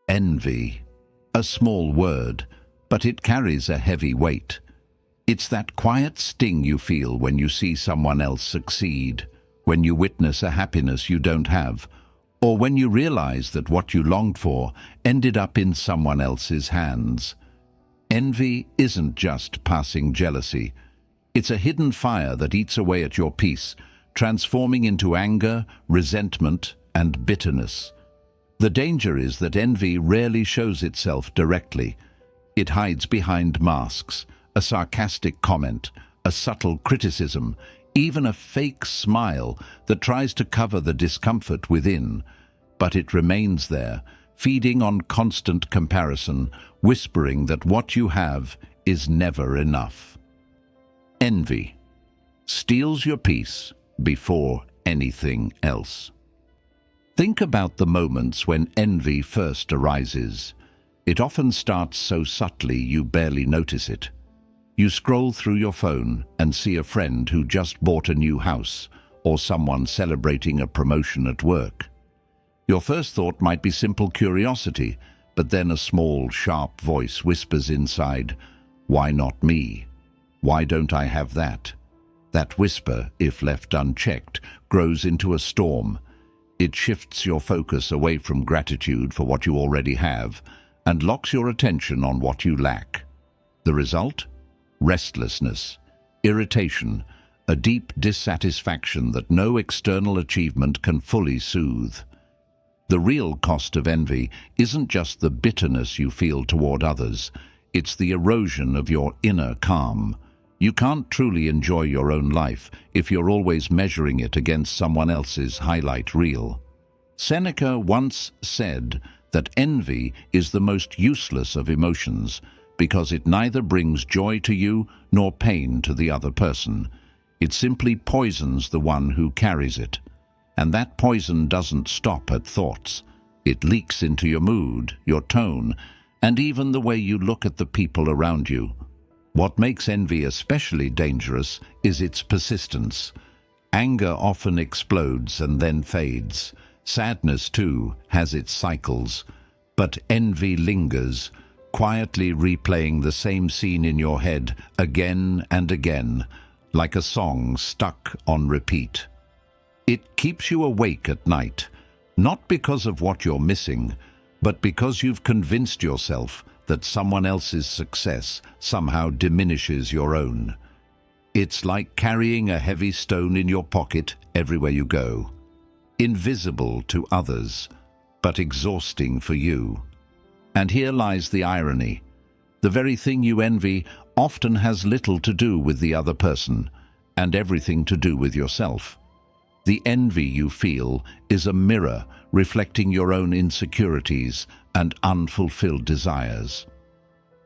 Envy. A small word, but it carries a heavy weight. It's that quiet sting you feel when you see someone else succeed, when you witness a happiness you don't have, or when you realize that what you longed for ended up in someone else's hands. Envy isn't just passing jealousy. It's a hidden fire that eats away at your peace, transforming into anger, resentment, and bitterness. The danger is that envy rarely shows itself directly. It hides behind masks, a sarcastic comment, a subtle criticism, even a fake smile that tries to cover the discomfort within. But it remains there, feeding on constant comparison, whispering that what you have is never enough. Envy steals your peace before anything else. Think about the moments when envy first arises. It often starts so subtly you barely notice it. You scroll through your phone and see a friend who just bought a new house or someone celebrating a promotion at work. Your first thought might be simple curiosity, but then a small, sharp voice whispers inside, "Why not me? Why don't I have that?" That whisper, if left unchecked, grows into a storm. It shifts your focus away from gratitude for what you already have and locks your attention on what you lack. The result? Restlessness, irritation, a deep dissatisfaction that no external achievement can fully soothe. The real cost of envy isn't just the bitterness you feel toward others, it's the erosion of your inner calm. You can't truly enjoy your own life if you're always measuring it against someone else's highlight reel. Seneca once said that envy is the most useless of emotions because it neither brings joy to you nor pain to the other person. It simply poisons the one who carries it. And that poison doesn't stop at thoughts. It leaks into your mood, your tone, and even the way you look at the people around you. What makes envy especially dangerous is its persistence. Anger often explodes and then fades. Sadness, too, has its cycles. But envy lingers, quietly replaying the same scene in your head again and again, like a song stuck on repeat. It keeps you awake at night, not because of what you're missing, but because you've convinced yourself that someone else's success somehow diminishes your own. It's like carrying a heavy stone in your pocket everywhere you go. Invisible to others, but exhausting for you. And here lies the irony. The very thing you envy often has little to do with the other person, and everything to do with yourself. The envy you feel is a mirror reflecting your own insecurities and unfulfilled desires.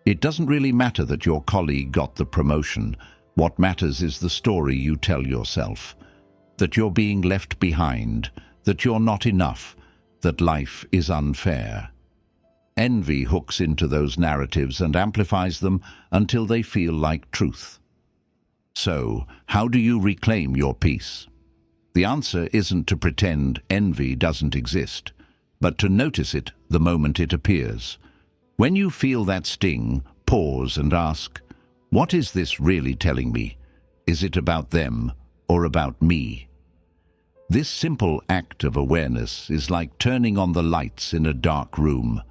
It doesn't really matter that your colleague got the promotion. What matters is the story you tell yourself. That you're being left behind, that you're not enough, that life is unfair. Envy hooks into those narratives and amplifies them until they feel like truth. So, how do you reclaim your peace? The answer isn't to pretend envy doesn't exist, but to notice it the moment it appears. When you feel that sting, pause and ask, what is this really telling me? Is it about them or about me? This simple act of awareness is like turning on the lights in a dark room.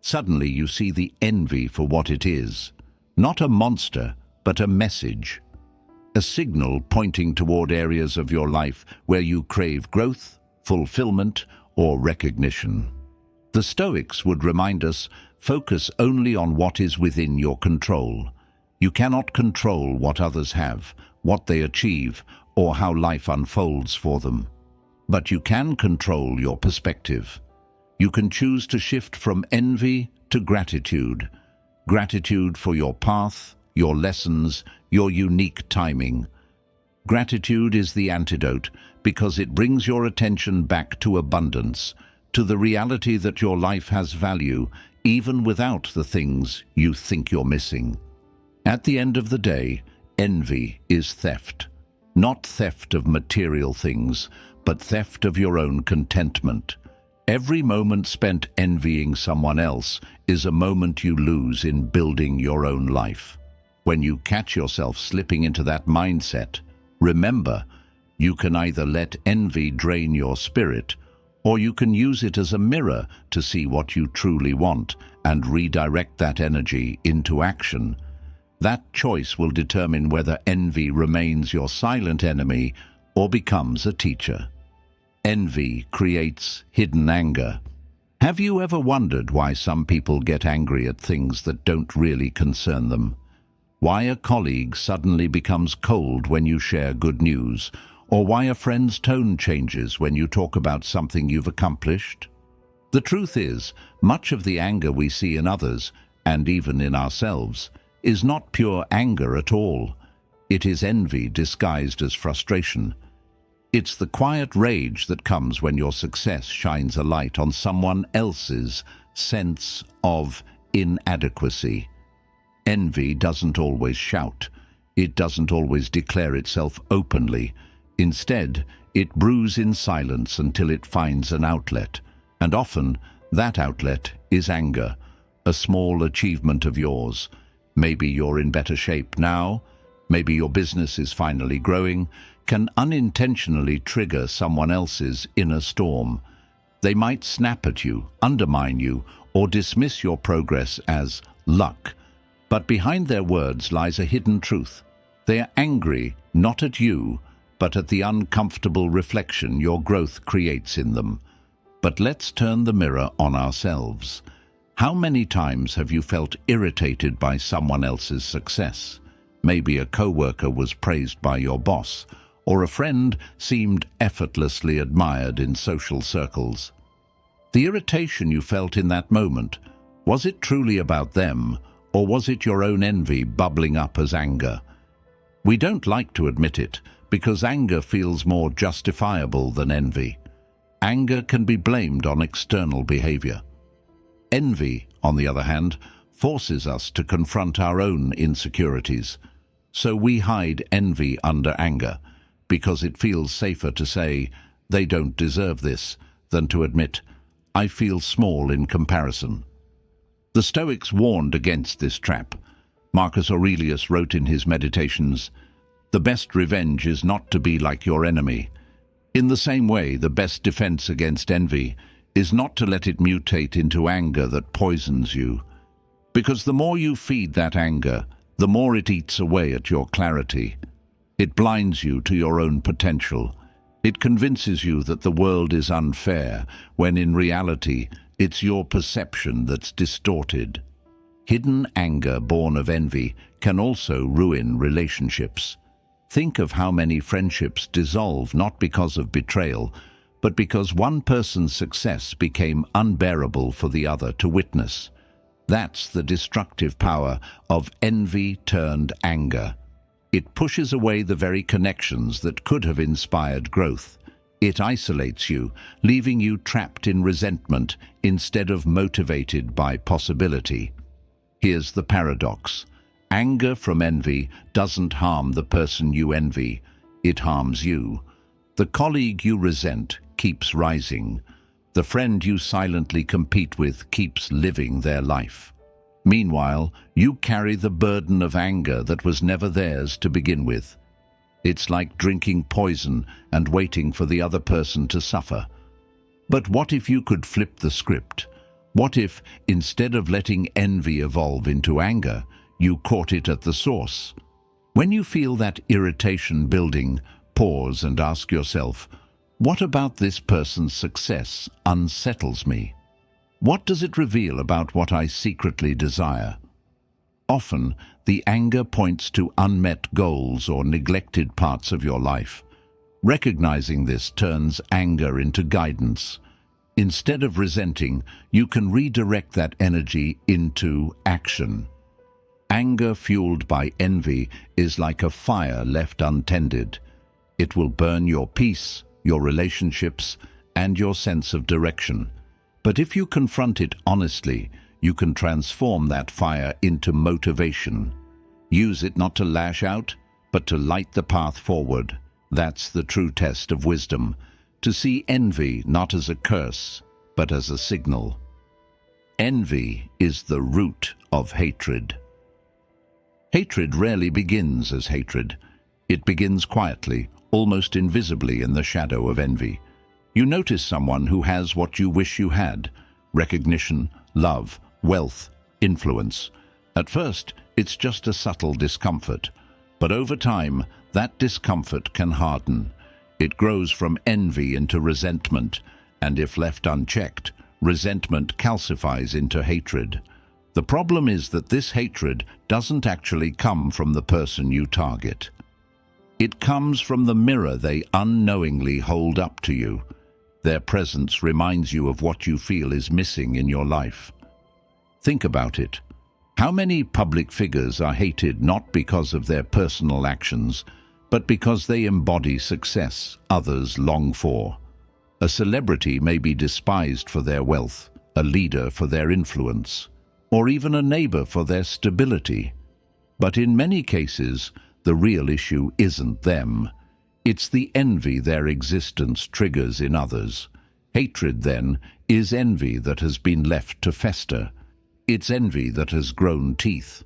Suddenly you see the envy for what it is, not a monster, but a message. A signal pointing toward areas of your life where you crave growth, fulfillment, or recognition. The Stoics would remind us, focus only on what is within your control. You cannot control what others have, what they achieve, or how life unfolds for them. But you can control your perspective. You can choose to shift from envy to gratitude. Gratitude for your path, your lessons, your unique timing. Gratitude is the antidote because it brings your attention back to abundance, to the reality that your life has value, even without the things you think you're missing. At the end of the day, envy is theft. Not theft of material things, but theft of your own contentment. Every moment spent envying someone else is a moment you lose in building your own life. When you catch yourself slipping into that mindset, remember, you can either let envy drain your spirit, or you can use it as a mirror to see what you truly want and redirect that energy into action. That choice will determine whether envy remains your silent enemy or becomes a teacher. Envy creates hidden anger. Have you ever wondered why some people get angry at things that don't really concern them? Why a colleague suddenly becomes cold when you share good news, or why a friend's tone changes when you talk about something you've accomplished? The truth is, much of the anger we see in others, and even in ourselves, is not pure anger at all. It is envy disguised as frustration. It's the quiet rage that comes when your success shines a light on someone else's sense of inadequacy. Envy doesn't always shout. It doesn't always declare itself openly. Instead, it brews in silence until it finds an outlet. And often, that outlet is anger, a small achievement of yours. Maybe you're in better shape now, maybe your business is finally growing, can unintentionally trigger someone else's inner storm. They might snap at you, undermine you, or dismiss your progress as luck. But behind their words lies a hidden truth. They are angry not at you, but at the uncomfortable reflection your growth creates in them. But let's turn the mirror on ourselves. How many times have you felt irritated by someone else's success? Maybe a coworker was praised by your boss, or a friend seemed effortlessly admired in social circles. The irritation you felt in that moment, was it truly about them, or was it your own envy bubbling up as anger? We don't like to admit it, because anger feels more justifiable than envy. Anger can be blamed on external behavior. Envy, on the other hand, forces us to confront our own insecurities. So we hide envy under anger, because it feels safer to say, "They don't deserve this," than to admit, "I feel small in comparison." The Stoics warned against this trap. Marcus Aurelius wrote in his Meditations, "The best revenge is not to be like your enemy." In the same way, the best defense against envy is not to let it mutate into anger that poisons you. Because the more you feed that anger, the more it eats away at your clarity. It blinds you to your own potential. It convinces you that the world is unfair, when in reality, it's your perception that's distorted. Hidden anger born of envy can also ruin relationships. Think of how many friendships dissolve not because of betrayal, but because one person's success became unbearable for the other to witness. That's the destructive power of envy turned anger. It pushes away the very connections that could have inspired growth. It isolates you, leaving you trapped in resentment instead of motivated by possibility. Here's the paradox. Anger from envy doesn't harm the person you envy, it harms you. The colleague you resent keeps rising. The friend you silently compete with keeps living their life. Meanwhile, you carry the burden of anger that was never theirs to begin with. It's like drinking poison and waiting for the other person to suffer. But what if you could flip the script? What if, instead of letting envy evolve into anger, you caught it at the source? When you feel that irritation building, pause and ask yourself, what about this person's success unsettles me? What does it reveal about what I secretly desire? Often, the anger points to unmet goals or neglected parts of your life. Recognizing this turns anger into guidance. Instead of resenting, you can redirect that energy into action. Anger fueled by envy is like a fire left untended. It will burn your peace, your relationships, and your sense of direction. But if you confront it honestly, you can transform that fire into motivation. Use it not to lash out, but to light the path forward. That's the true test of wisdom. To see envy not as a curse, but as a signal. Envy is the root of hatred. Hatred rarely begins as hatred. It begins quietly, almost invisibly in the shadow of envy. You notice someone who has what you wish you had: recognition, love, wealth, influence. At first, it's just a subtle discomfort, but over time, that discomfort can harden. It grows from envy into resentment, and if left unchecked, resentment calcifies into hatred. The problem is that this hatred doesn't actually come from the person you target. It comes from the mirror they unknowingly hold up to you. Their presence reminds you of what you feel is missing in your life. Think about it. How many public figures are hated not because of their personal actions, but because they embody success others long for? A celebrity may be despised for their wealth, a leader for their influence, or even a neighbor for their stability. But in many cases, the real issue isn't them. It's the envy their existence triggers in others. Hatred, then, is envy that has been left to fester. It's envy that has grown teeth.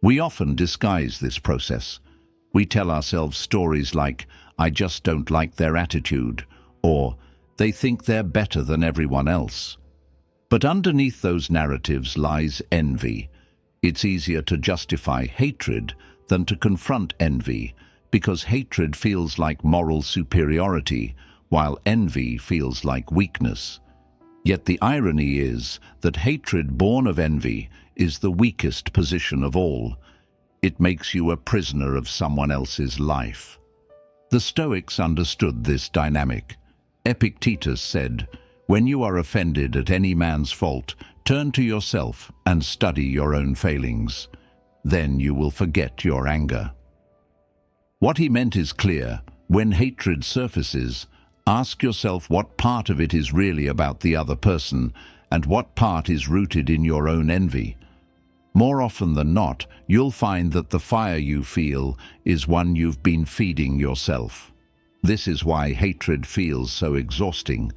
We often disguise this process. We tell ourselves stories like, "I just don't like their attitude," or "they think they're better than everyone else." But underneath those narratives lies envy. It's easier to justify hatred than to confront envy, because hatred feels like moral superiority, while envy feels like weakness. Yet the irony is that hatred born of envy is the weakest position of all. It makes you a prisoner of someone else's life. The Stoics understood this dynamic. Epictetus said, "When you are offended at any man's fault, turn to yourself and study your own failings. Then you will forget your anger." What he meant is clear. When hatred surfaces, ask yourself what part of it is really about the other person and what part is rooted in your own envy. More often than not, you'll find that the fire you feel is one you've been feeding yourself. This is why hatred feels so exhausting.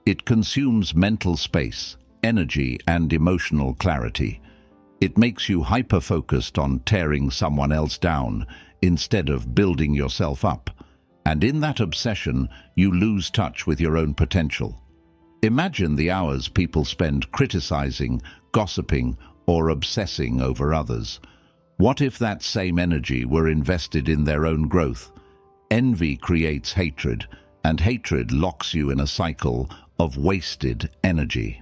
It consumes mental space, energy, and emotional clarity. It makes you hyper-focused on tearing someone else down instead of building yourself up. And in that obsession, you lose touch with your own potential. Imagine the hours people spend criticizing, gossiping, or obsessing over others. What if that same energy were invested in their own growth? Envy creates hatred, and hatred locks you in a cycle of wasted energy.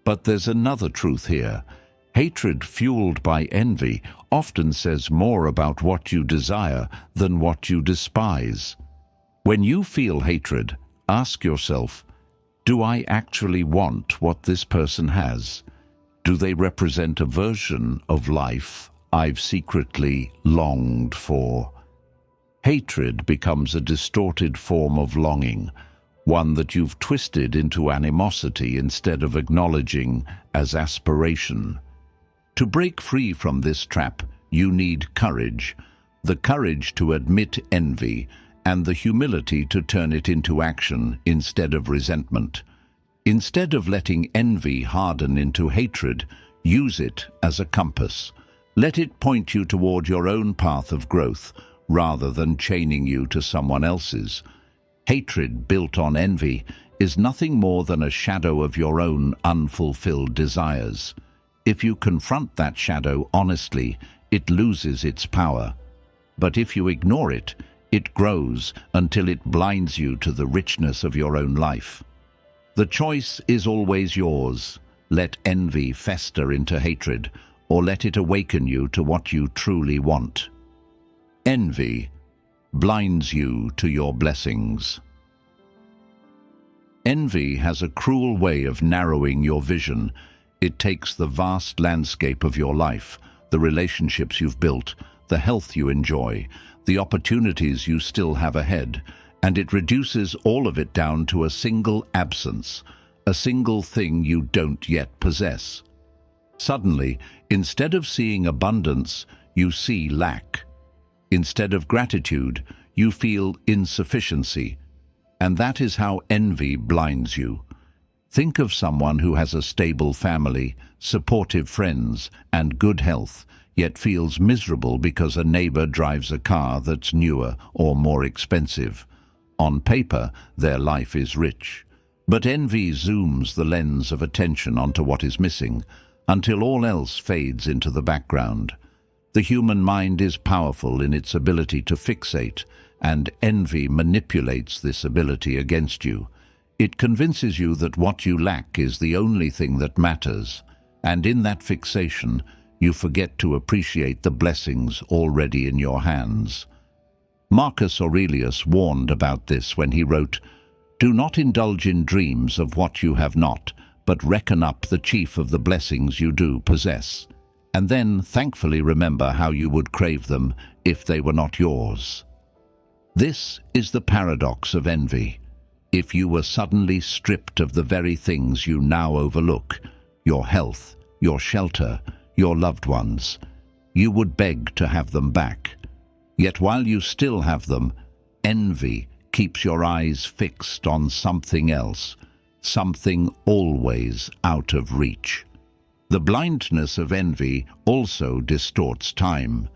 But there's another truth here. Hatred fueled by envy often says more about what you desire than what you despise. When you feel hatred, ask yourself, do I actually want what this person has? Do they represent a version of life I've secretly longed for? Hatred becomes a distorted form of longing, one that you've twisted into animosity instead of acknowledging as aspiration. To break free from this trap, you need courage, the courage to admit envy and the humility to turn it into action instead of resentment. Instead of letting envy harden into hatred, use it as a compass. Let it point you toward your own path of growth rather than chaining you to someone else's. Hatred built on envy is nothing more than a shadow of your own unfulfilled desires. If you confront that shadow honestly, it loses its power. But if you ignore it, it grows until it blinds you to the richness of your own life. The choice is always yours. Let envy fester into hatred, or let it awaken you to what you truly want. Envy blinds you to your blessings. Envy has a cruel way of narrowing your vision. It takes the vast landscape of your life, the relationships you've built, the health you enjoy, the opportunities you still have ahead, and it reduces all of it down to a single absence, a single thing you don't yet possess. Suddenly, instead of seeing abundance, you see lack. Instead of gratitude, you feel insufficiency. And that is how envy blinds you. Think of someone who has a stable family, supportive friends, and good health, yet feels miserable because a neighbor drives a car that's newer or more expensive. On paper, their life is rich. But envy zooms the lens of attention onto what is missing, until all else fades into the background. The human mind is powerful in its ability to fixate, and envy manipulates this ability against you. It convinces you that what you lack is the only thing that matters, and in that fixation, you forget to appreciate the blessings already in your hands. Marcus Aurelius warned about this when he wrote, "Do not indulge in dreams of what you have not, but reckon up the chief of the blessings you do possess, and then thankfully remember how you would crave them if they were not yours." This is the paradox of envy. If you were suddenly stripped of the very things you now overlook, your health, your shelter, your loved ones, you would beg to have them back. Yet while you still have them, envy keeps your eyes fixed on something else, something always out of reach. The blindness of envy also distorts time.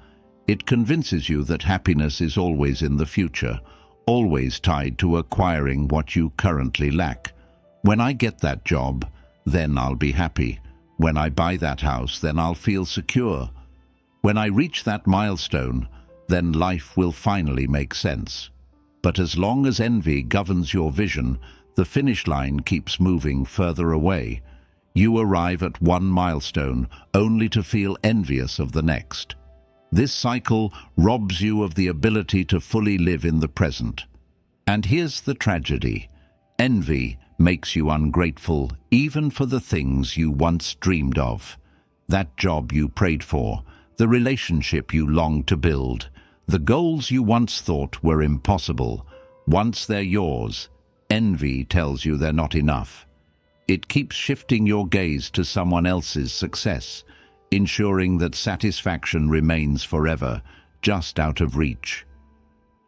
It convinces you that happiness is always in the future, always tied to acquiring what you currently lack. When I get that job, then I'll be happy. When I buy that house, then I'll feel secure. When I reach that milestone, then life will finally make sense. But as long as envy governs your vision, the finish line keeps moving further away. You arrive at one milestone only to feel envious of the next. This cycle robs you of the ability to fully live in the present. And here's the tragedy. Envy makes you ungrateful even for the things you once dreamed of. That job you prayed for, the relationship you longed to build, the goals you once thought were impossible. Once they're yours, envy tells you they're not enough. It keeps shifting your gaze to someone else's success, ensuring that satisfaction remains forever, just out of reach.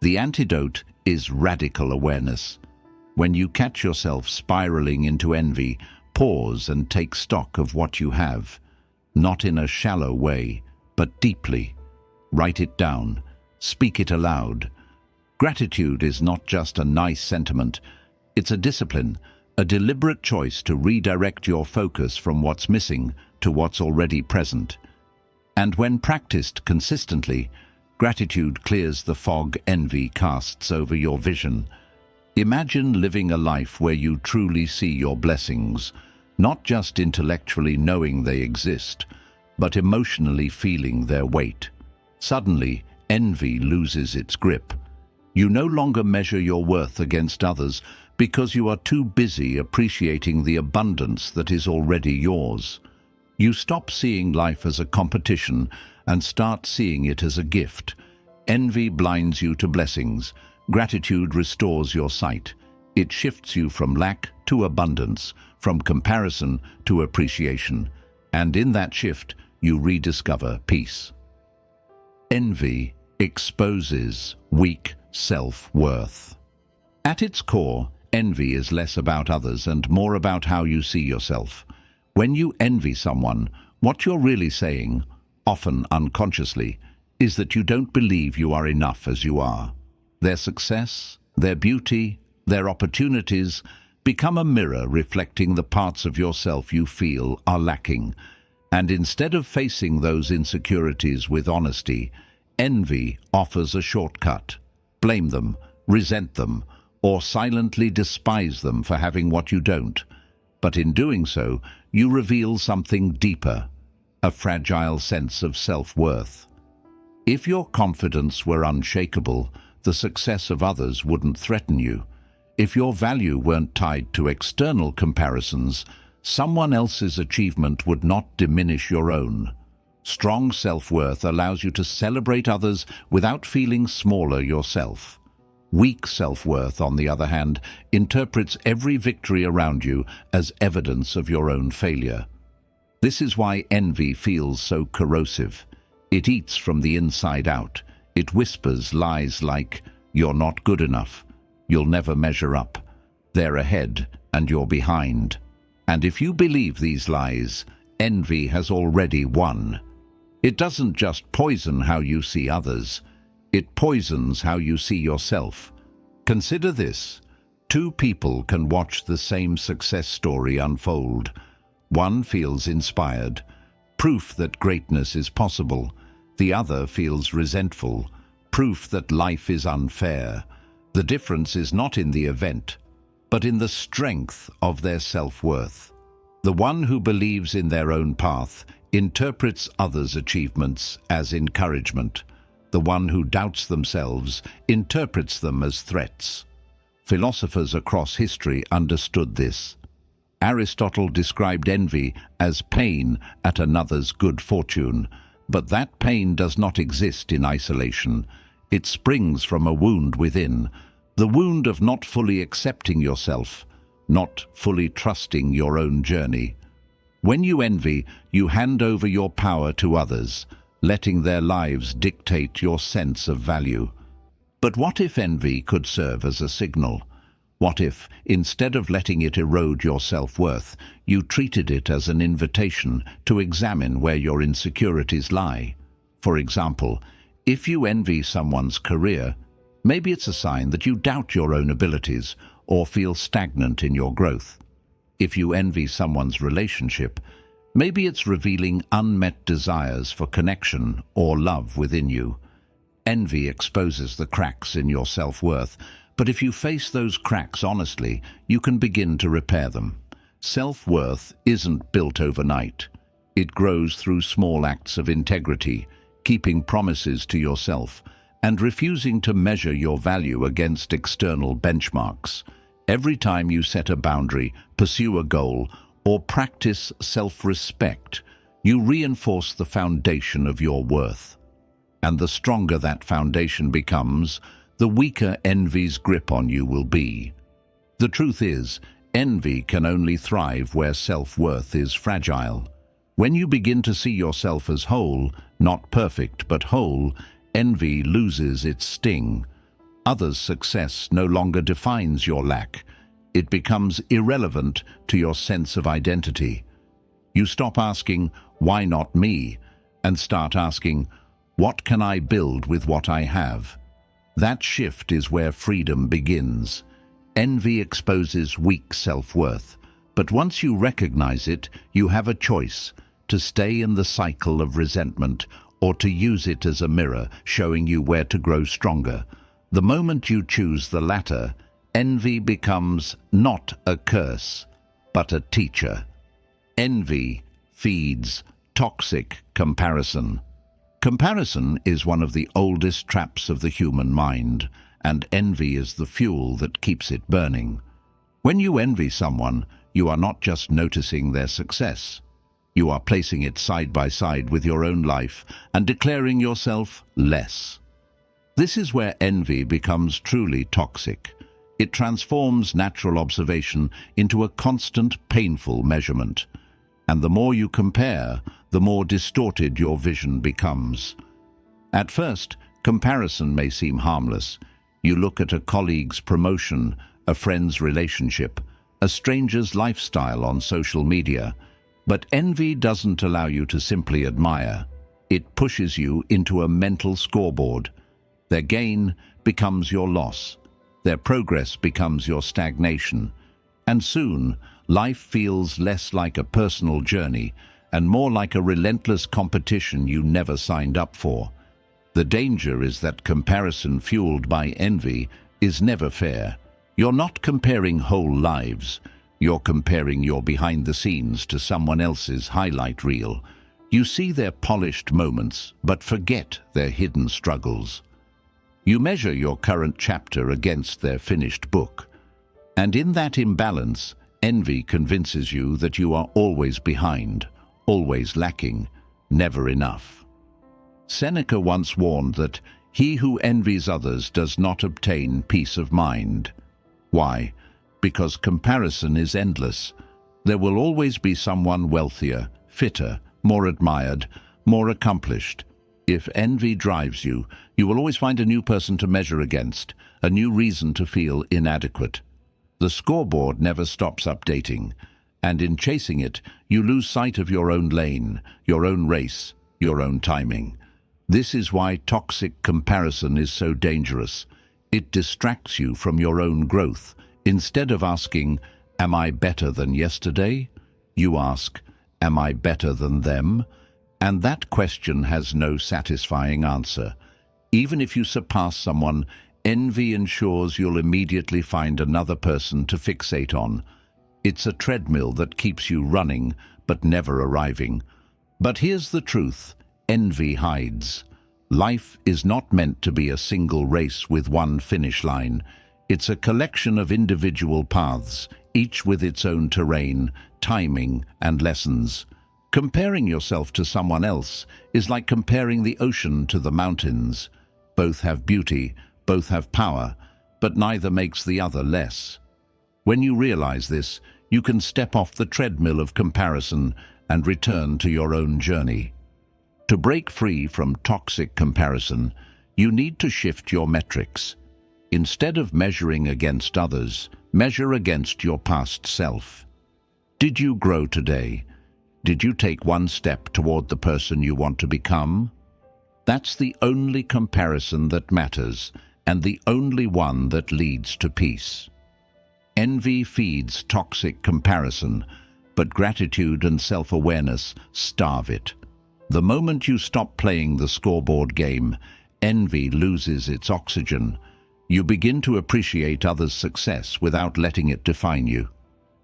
The antidote is radical awareness. When you catch yourself spiraling into envy, pause and take stock of what you have, not in a shallow way, but deeply. Write it down, speak it aloud. Gratitude is not just a nice sentiment, it's a discipline, a deliberate choice to redirect your focus from what's missing to what's already present. And when practiced consistently, gratitude clears the fog envy casts over your vision. Imagine living a life where you truly see your blessings, not just intellectually knowing they exist, but emotionally feeling their weight. Suddenly, envy loses its grip. You no longer measure your worth against others because you are too busy appreciating the abundance that is already yours. You stop seeing life as a competition and start seeing it as a gift. Envy blinds you to blessings. Gratitude restores your sight. It shifts you from lack to abundance, from comparison to appreciation. And in that shift, you rediscover peace. Envy exposes weak self-worth. At its core, envy is less about others and more about how you see yourself. When you envy someone, what you're really saying, often unconsciously, is that you don't believe you are enough as you are. Their success, their beauty, their opportunities become a mirror reflecting the parts of yourself you feel are lacking. And instead of facing those insecurities with honesty, envy offers a shortcut. Blame them, resent them, or silently despise them for having what you don't. But in doing so, you reveal something deeper, a fragile sense of self-worth. If your confidence were unshakable, the success of others wouldn't threaten you. If your value weren't tied to external comparisons, someone else's achievement would not diminish your own. Strong self-worth allows you to celebrate others without feeling smaller yourself. Weak self-worth, on the other hand, interprets every victory around you as evidence of your own failure. This is why envy feels so corrosive. It eats from the inside out. It whispers lies like, "You're not good enough. You'll never measure up. They're ahead and you're behind." And if you believe these lies, envy has already won. It doesn't just poison how you see others, it poisons how you see yourself. Consider this. Two people can watch the same success story unfold. One feels inspired, proof that greatness is possible. The other feels resentful, proof that life is unfair. The difference is not in the event, but in the strength of their self-worth. The one who believes in their own path interprets others' achievements as encouragement. The one who doubts themselves interprets them as threats. Philosophers across history understood this. Aristotle described envy as pain at another's good fortune, but that pain does not exist in isolation. It springs from a wound within, the wound of not fully accepting yourself, not fully trusting your own journey. When you envy, you hand over your power to others, letting their lives dictate your sense of value. But what if envy could serve as a signal? What if, instead of letting it erode your self-worth, you treated it as an invitation to examine where your insecurities lie? For example, if you envy someone's career, maybe it's a sign that you doubt your own abilities or feel stagnant in your growth. If you envy someone's relationship, maybe it's revealing unmet desires for connection or love within you. Envy exposes the cracks in your self-worth, but if you face those cracks honestly, you can begin to repair them. Self-worth isn't built overnight. It grows through small acts of integrity, keeping promises to yourself, and refusing to measure your value against external benchmarks. Every time you set a boundary, pursue a goal, or practice self-respect, you reinforce the foundation of your worth. And the stronger that foundation becomes, the weaker envy's grip on you will be. The truth is, envy can only thrive where self-worth is fragile. When you begin to see yourself as whole, not perfect but whole, envy loses its sting. Others' success no longer defines your lack. It becomes irrelevant to your sense of identity. You stop asking, "Why not me?" and start asking, "What can I build with what I have?" That shift is where freedom begins. Envy exposes weak self-worth, but once you recognize it, you have a choice: to stay in the cycle of resentment or to use it as a mirror, showing you where to grow stronger. The moment you choose the latter, envy becomes not a curse, but a teacher. Envy feeds toxic comparison. Comparison is one of the oldest traps of the human mind, and envy is the fuel that keeps it burning. When you envy someone, you are not just noticing their success. You are placing it side by side with your own life and declaring yourself less. This is where envy becomes truly toxic. It transforms natural observation into a constant, painful measurement. And the more you compare, the more distorted your vision becomes. At first, comparison may seem harmless. You look at a colleague's promotion, a friend's relationship, a stranger's lifestyle on social media. But envy doesn't allow you to simply admire. It pushes you into a mental scoreboard. Their gain becomes your loss. Their progress becomes your stagnation. And soon, life feels less like a personal journey and more like a relentless competition you never signed up for. The danger is that comparison fueled by envy is never fair. You're not comparing whole lives. You're comparing your behind the scenes to someone else's highlight reel. You see their polished moments, but forget their hidden struggles. You measure your current chapter against their finished book. And in that imbalance, envy convinces you that you are always behind, always lacking, never enough. Seneca once warned that he who envies others does not obtain peace of mind. Why? Because comparison is endless. There will always be someone wealthier, fitter, more admired, more accomplished. If envy drives you, you will always find a new person to measure against, a new reason to feel inadequate. The scoreboard never stops updating, and in chasing it, you lose sight of your own lane, your own race, your own timing. This is why toxic comparison is so dangerous. It distracts you from your own growth. Instead of asking, "Am I better than yesterday?" you ask, "Am I better than them?" And that question has no satisfying answer. Even if you surpass someone, envy ensures you'll immediately find another person to fixate on. It's a treadmill that keeps you running, but never arriving. But here's the truth: envy hides. Life is not meant to be a single race with one finish line. It's a collection of individual paths, each with its own terrain, timing, and lessons. Comparing yourself to someone else is like comparing the ocean to the mountains. Both have beauty, both have power, but neither makes the other less. When you realize this, you can step off the treadmill of comparison and return to your own journey. To break free from toxic comparison, you need to shift your metrics. Instead of measuring against others, measure against your past self. Did you grow today? Did you take one step toward the person you want to become? That's the only comparison that matters, and the only one that leads to peace. Envy feeds toxic comparison, but gratitude and self-awareness starve it. The moment you stop playing the scoreboard game, envy loses its oxygen. You begin to appreciate others' success without letting it define you.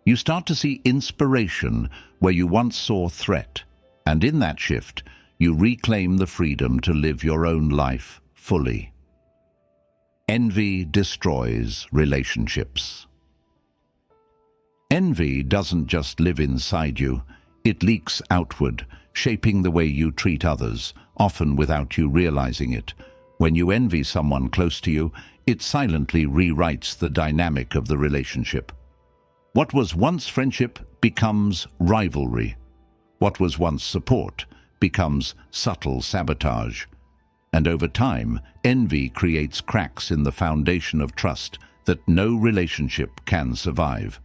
You start to see inspiration where you once saw threat, and in that shift, you reclaim the freedom to live your own life fully. Envy destroys relationships. Envy doesn't just live inside you, it leaks outward, shaping the way you treat others, often without you realizing it. When you envy someone close to you, it silently rewrites the dynamic of the relationship. What was once friendship becomes rivalry. What was once support becomes subtle sabotage. And over time, envy creates cracks in the foundation of trust that no relationship can survive.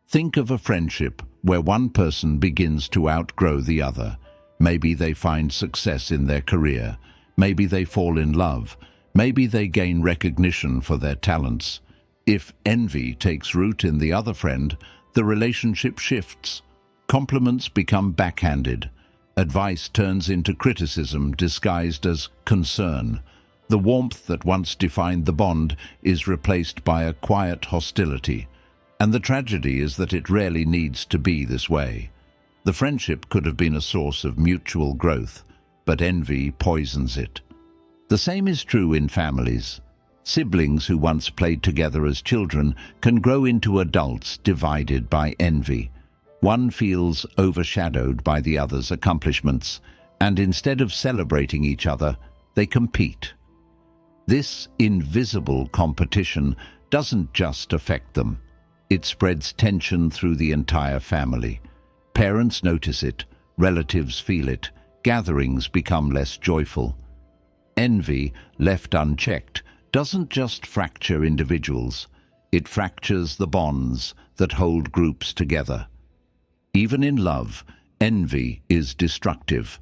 Think of a friendship where one person begins to outgrow the other. Maybe they find success in their career. Maybe they fall in love. Maybe they gain recognition for their talents. If envy takes root in the other friend, the relationship shifts. Compliments become backhanded. Advice turns into criticism disguised as concern. The warmth that once defined the bond is replaced by a quiet hostility. And the tragedy is that it rarely needs to be this way. The friendship could have been a source of mutual growth, but envy poisons it. The same is true in families. Siblings who once played together as children can grow into adults divided by envy. One feels overshadowed by the other's accomplishments, and instead of celebrating each other, they compete. This invisible competition doesn't just affect them. It spreads tension through the entire family. Parents notice it, relatives feel it, gatherings become less joyful. Envy, left unchecked, doesn't just fracture individuals, it fractures the bonds that hold groups together. Even in love, envy is destructive.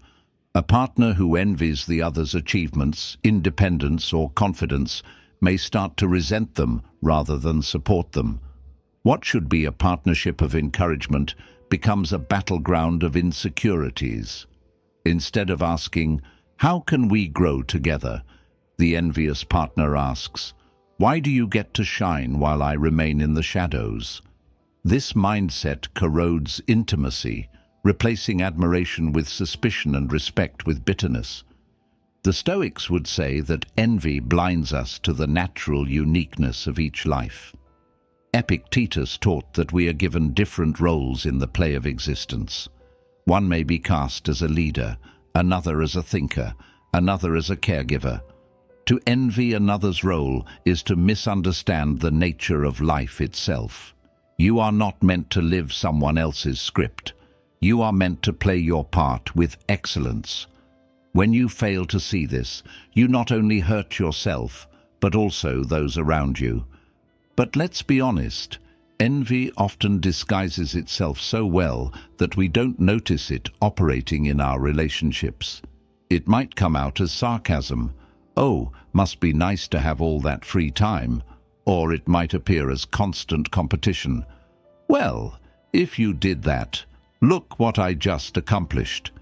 A partner who envies the other's achievements, independence, or confidence may start to resent them rather than support them. What should be a partnership of encouragement becomes a battleground of insecurities. Instead of asking, "How can we grow together?" the envious partner asks, "Why do you get to shine while I remain in the shadows?" This mindset corrodes intimacy, replacing admiration with suspicion and respect with bitterness. The Stoics would say that envy blinds us to the natural uniqueness of each life. Epictetus taught that we are given different roles in the play of existence. One may be cast as a leader, another as a thinker, another as a caregiver. To envy another's role is to misunderstand the nature of life itself. You are not meant to live someone else's script. You are meant to play your part with excellence. When you fail to see this, you not only hurt yourself, but also those around you. But let's be honest, Envy often disguises itself so well that we don't notice it operating in our relationships. It might come out as sarcasm. "Oh, must be nice to have all that free time." Or it might appear as constant competition. "Well, if you did that, look what I just accomplished."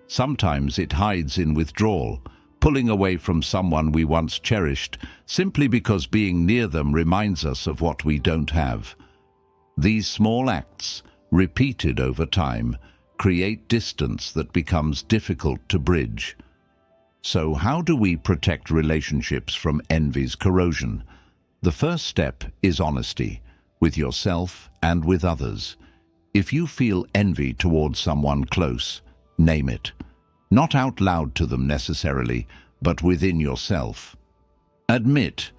Sometimes it hides in withdrawal, pulling away from someone we once cherished, simply because being near them reminds us of what we don't have. These small acts, repeated over time, create distance that becomes difficult to bridge. So how do we protect relationships from envy's corrosion? The first step is honesty, with yourself and with others. If you feel envy towards someone close, name it. Not out loud to them necessarily, but within yourself. Admit,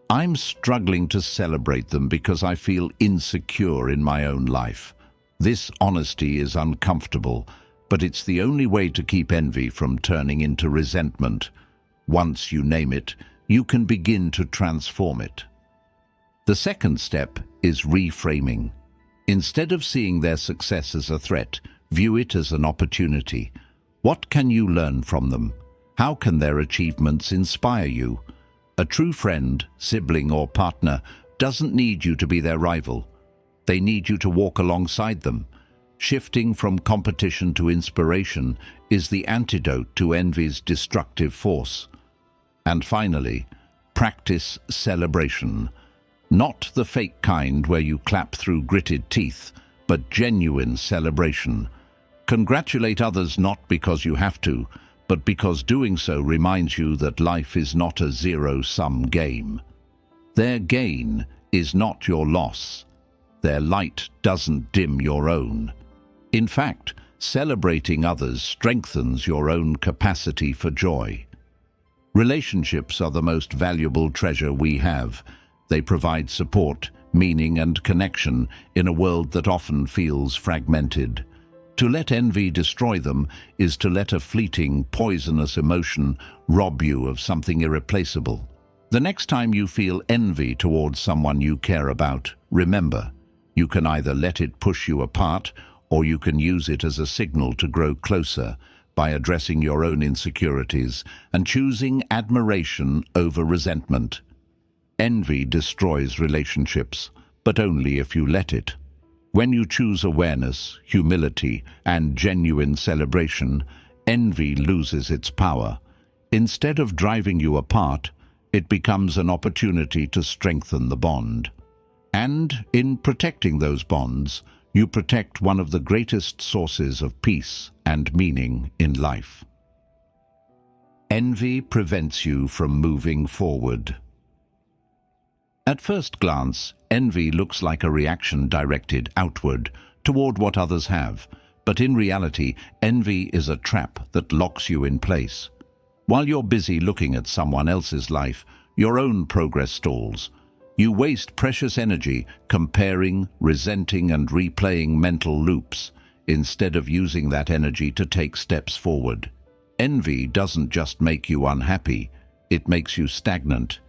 "I'm struggling to celebrate them because I feel insecure in my own life." This honesty is uncomfortable, but it's the only way to keep envy from turning into resentment. Once you name it, you can begin to transform it. The second step is reframing. Instead of seeing their success as a threat, view it as an opportunity. What can you learn from them? How can their achievements inspire you? A true friend, sibling, or partner doesn't need you to be their rival. They need you to walk alongside them. Shifting from competition to inspiration is the antidote to envy's destructive force. And finally, practice celebration. Not the fake kind where you clap through gritted teeth, but genuine celebration. Congratulate others not because you have to, but because doing so reminds you that life is not a zero-sum game. Their gain is not your loss. Their light doesn't dim your own. In fact, celebrating others strengthens your own capacity for joy. Relationships are the most valuable treasure we have. They provide support, meaning, and connection in a world that often feels fragmented. To let envy destroy them is to let a fleeting, poisonous emotion rob you of something irreplaceable. The next time you feel envy towards someone you care about, remember, you can either let it push you apart or you can use it as a signal to grow closer by addressing your own insecurities and choosing admiration over resentment. Envy destroys relationships, but only if you let it. When you choose awareness, humility, and genuine celebration, envy loses its power. Instead of driving you apart, it becomes an opportunity to strengthen the bond. And in protecting those bonds, you protect one of the greatest sources of peace and meaning in life. Envy prevents you from moving forward. At first glance, envy looks like a reaction directed outward toward what others have, but in reality, envy is a trap that locks you in place. While you're busy looking at someone else's life, your own progress stalls. You waste precious energy comparing, resenting, and replaying mental loops, instead of using that energy to take steps forward. Envy doesn't just make you unhappy, it makes you stagnant.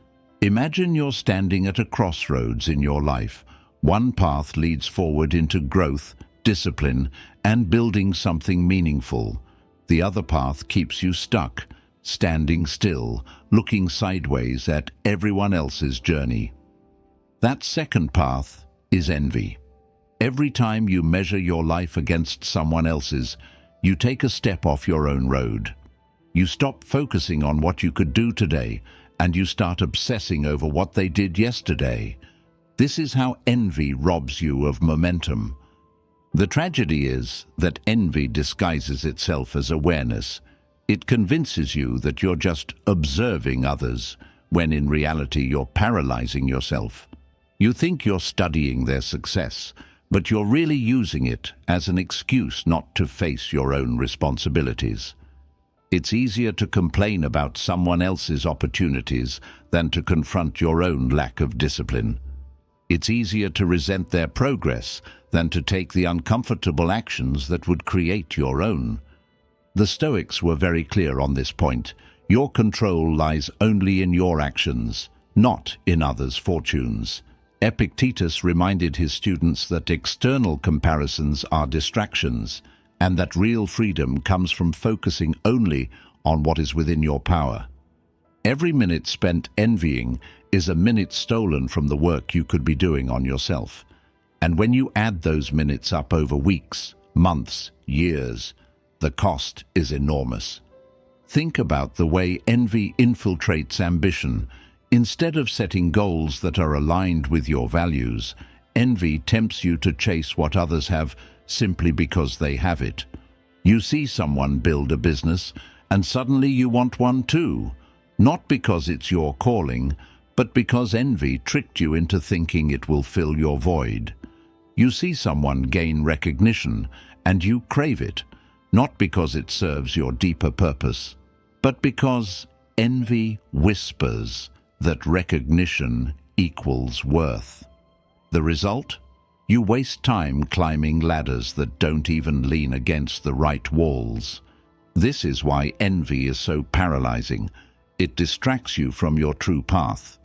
Imagine you're standing at a crossroads in your life. One path leads forward into growth, discipline, and building something meaningful. The other path keeps you stuck, standing still, looking sideways at everyone else's journey. That second path is envy. Every time you measure your life against someone else's, you take a step off your own road. You stop focusing on what you could do today, and you start obsessing over what they did yesterday. This is how envy robs you of momentum. The tragedy is that envy disguises itself as awareness. It convinces you that you're just observing others, when in reality you're paralyzing yourself. You think you're studying their success, but you're really using it as an excuse not to face your own responsibilities. It's easier to complain about someone else's opportunities than to confront your own lack of discipline. It's easier to resent their progress than to take the uncomfortable actions that would create your own. The Stoics were very clear on this point. Your control lies only in your actions, not in others' fortunes. Epictetus reminded his students that external comparisons are distractions, and that real freedom comes from focusing only on what is within your power. Every minute spent envying is a minute stolen from the work you could be doing on yourself. And when you add those minutes up over weeks, months, years, the cost is enormous. Think about the way envy infiltrates ambition. Instead of setting goals that are aligned with your values, envy tempts you to chase what others have simply because they have it. You see someone build a business, and suddenly you want one too. Not because it's your calling, but because envy tricked you into thinking it will fill your void. You see someone gain recognition, and you crave it, not because it serves your deeper purpose, but because envy whispers that recognition equals worth. The result? You waste time climbing ladders that don't even lean against the right walls. This is why envy is so paralyzing. It distracts you from your true path.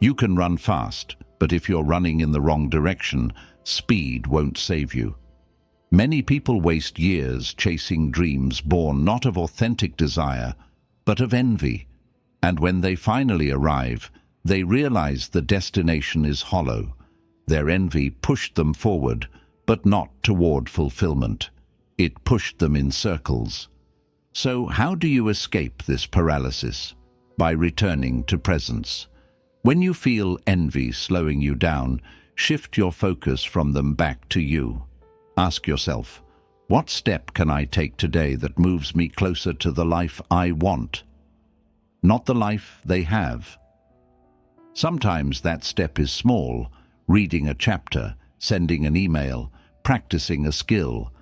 You can run fast, but if you're running in the wrong direction, speed won't save you. Many people waste years chasing dreams born not of authentic desire, but of envy. And when they finally arrive, they realize the destination is hollow. Their envy pushed them forward, but not toward fulfillment. It pushed them in circles. So how do you escape this paralysis? By returning to presence. When you feel envy slowing you down, shift your focus from them back to you. Ask yourself, what step can I take today that moves me closer to the life I want? Not the life they have. Sometimes that step is small, reading a chapter, sending an email, practicing a skill,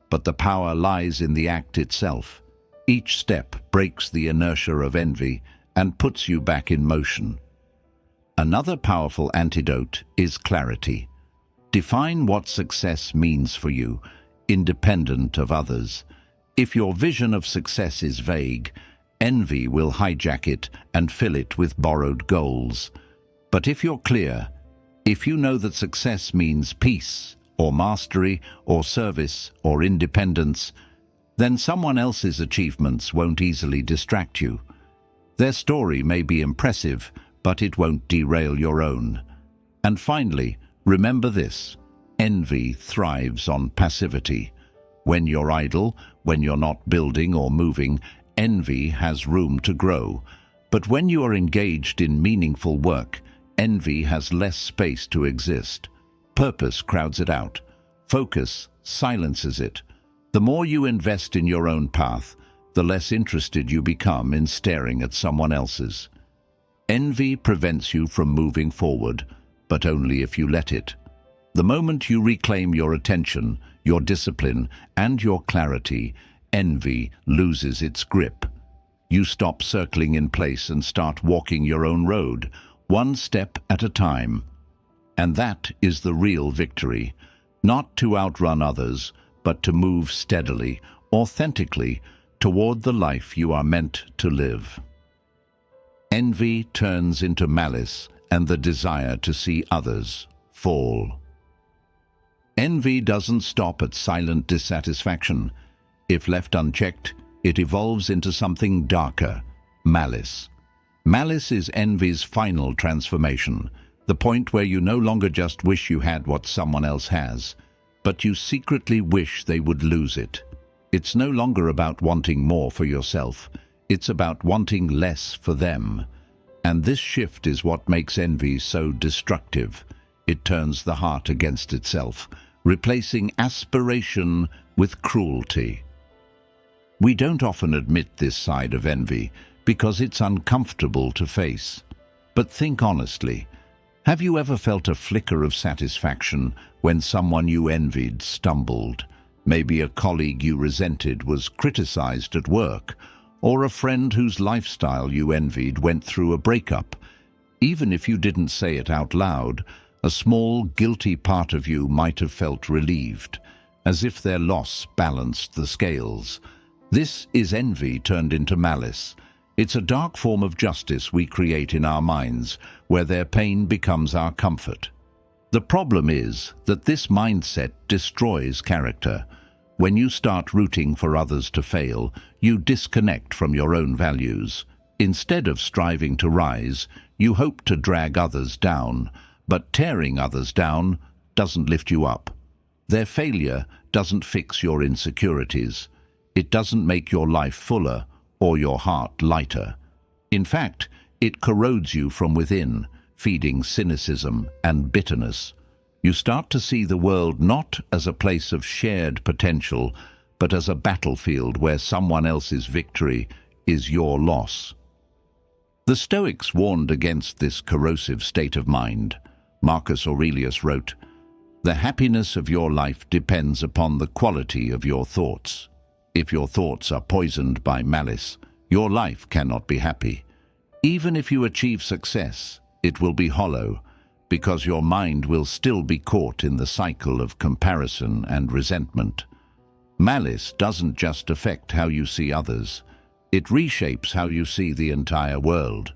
but the power lies in the act itself. Each step breaks the inertia of envy and puts you back in motion. Another powerful antidote is clarity. Define what success means for you, independent of others. If your vision of success is vague, envy will hijack it and fill it with borrowed goals. But if you're clear, if you know that success means peace, or mastery, or service, or independence, then someone else's achievements won't easily distract you. Their story may be impressive, but it won't derail your own. And finally, remember this: envy thrives on passivity. When you're idle, when you're not building or moving, envy has room to grow. But when you are engaged in meaningful work, envy has less space to exist. Purpose crowds it out. Focus silences it. The more you invest in your own path, the less interested you become in staring at someone else's. Envy prevents you from moving forward, but only if you let it. The moment you reclaim your attention, your discipline, and your clarity, envy loses its grip. You stop circling in place and start walking your own road, one step at a time. And that is the real victory, not to outrun others, but to move steadily, authentically, toward the life you are meant to live. Envy turns into malice and the desire to see others fall. Envy doesn't stop at silent dissatisfaction. If left unchecked, it evolves into something darker: malice. Malice is envy's final transformation, the point where you no longer just wish you had what someone else has, but you secretly wish they would lose it. It's no longer about wanting more for yourself, it's about wanting less for them. And this shift is what makes envy so destructive. It turns the heart against itself, replacing aspiration with cruelty. We don't often admit this side of envy because it's uncomfortable to face. But think honestly, have you ever felt a flicker of satisfaction when someone you envied stumbled? Maybe a colleague you resented was criticized at work, or a friend whose lifestyle you envied went through a breakup. Even if you didn't say it out loud, a small, guilty part of you might have felt relieved, as if their loss balanced the scales. This is envy turned into malice. It's a dark form of justice we create in our minds, where their pain becomes our comfort. The problem is that this mindset destroys character. When you start rooting for others to fail, you disconnect from your own values. Instead of striving to rise, you hope to drag others down, but tearing others down doesn't lift you up. Their failure doesn't fix your insecurities. It doesn't make your life fuller or your heart lighter. In fact, it corrodes you from within, feeding cynicism and bitterness. You start to see the world not as a place of shared potential, but as a battlefield where someone else's victory is your loss. The Stoics warned against this corrosive state of mind. Marcus Aurelius wrote, "The happiness of your life depends upon the quality of your thoughts. If your thoughts are poisoned by malice, your life cannot be happy. Even if you achieve success, it will be hollow, because your mind will still be caught in the cycle of comparison and resentment." Malice doesn't just affect how you see others. It reshapes how you see the entire world.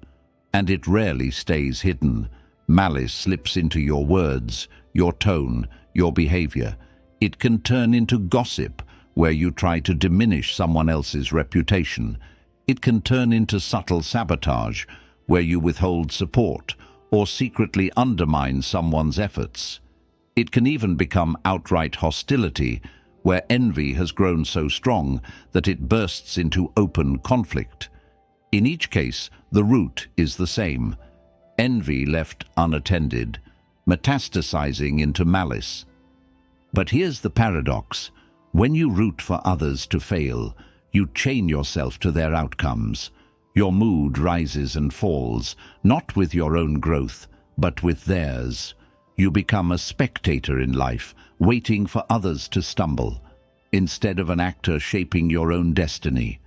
And it rarely stays hidden. Malice slips into your words, your tone, your behavior. It can turn into gossip, where you try to diminish someone else's reputation. It can turn into subtle sabotage, where you withhold support or secretly undermine someone's efforts. It can even become outright hostility, where envy has grown so strong that it bursts into open conflict. In each case, the root is the same: envy left unattended, metastasizing into malice. But here's the paradox. When you root for others to fail, you chain yourself to their outcomes. Your mood rises and falls, not with your own growth, but with theirs. You become a spectator in life, waiting for others to stumble, instead of an actor shaping your own destiny.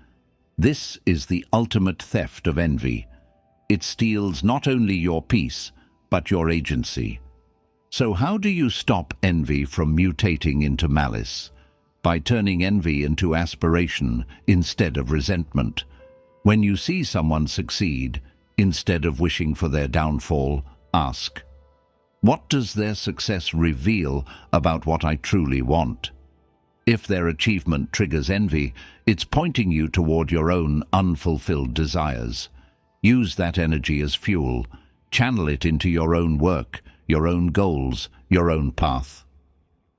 This is the ultimate theft of envy. It steals not only your peace, but your agency. So how do you stop envy from mutating into malice? By turning envy into aspiration instead of resentment. When you see someone succeed, instead of wishing for their downfall, ask, "What does their success reveal about what I truly want?" If their achievement triggers envy, it's pointing you toward your own unfulfilled desires. Use that energy as fuel. Channel it into your own work, your own goals, your own path.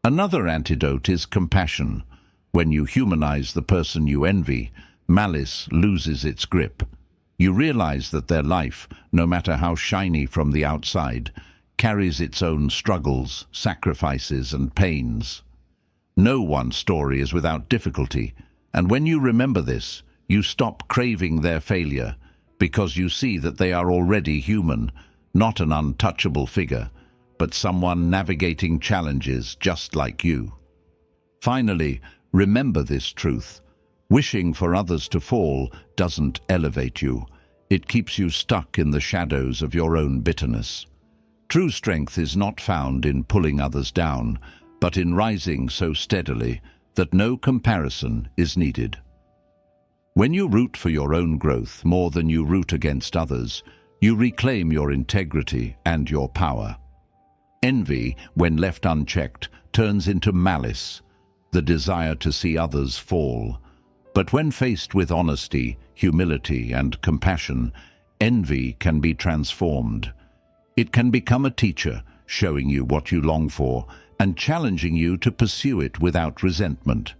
Another antidote is compassion. When you humanize the person you envy, malice loses its grip. You realize that their life, no matter how shiny from the outside, carries its own struggles, sacrifices, and pains. No one story is without difficulty, and when you remember this, you stop craving their failure, because you see that they are already human, not an untouchable figure, but someone navigating challenges just like you. Finally, remember this truth. Wishing for others to fall doesn't elevate you. It keeps you stuck in the shadows of your own bitterness. True strength is not found in pulling others down, but in rising so steadily that no comparison is needed. When you root for your own growth more than you root against others, you reclaim your integrity and your power. Envy, when left unchecked, turns into malice, the desire to see others fall. But when faced with honesty, humility, and compassion, envy can be transformed. It can become a teacher, showing you what you long for and challenging you to pursue it without resentment.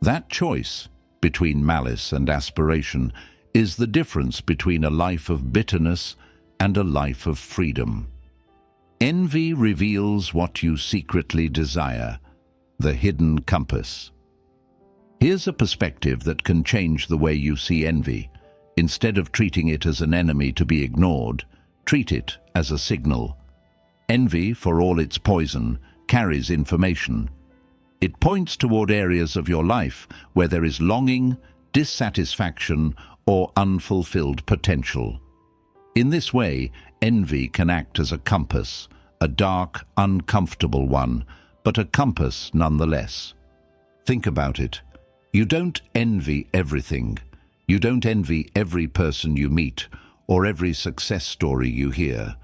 That choice between malice and aspiration is the difference between a life of bitterness and a life of freedom. Envy reveals what you secretly desire, the hidden compass. Here's a perspective that can change the way you see envy. Instead of treating it as an enemy to be ignored, treat it as a signal. Envy, for all its poison, carries information. It points toward areas of your life where there is longing, dissatisfaction, or unfulfilled potential. In this way, envy can act as a compass, a dark, uncomfortable one, but a compass nonetheless. Think about it. You don't envy everything. You don't envy every person you meet or every success story you hear.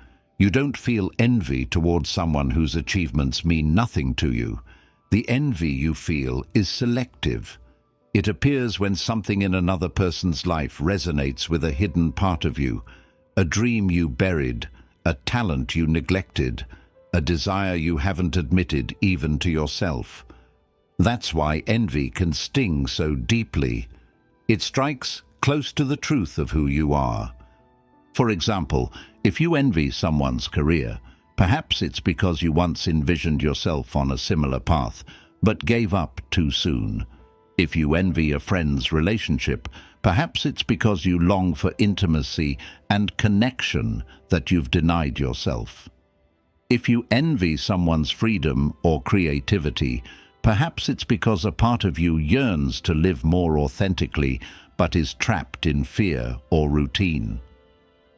You don't feel envy towards someone whose achievements mean nothing to you. The envy you feel is selective. It appears when something in another person's life resonates with a hidden part of you, a dream you buried, a talent you neglected, a desire you haven't admitted even to yourself. That's why envy can sting so deeply. It strikes close to the truth of who you are. For example, if you envy someone's career, perhaps it's because you once envisioned yourself on a similar path, but gave up too soon. If you envy a friend's relationship, perhaps it's because you long for intimacy and connection that you've denied yourself. If you envy someone's freedom or creativity, perhaps it's because a part of you yearns to live more authentically, but is trapped in fear or routine.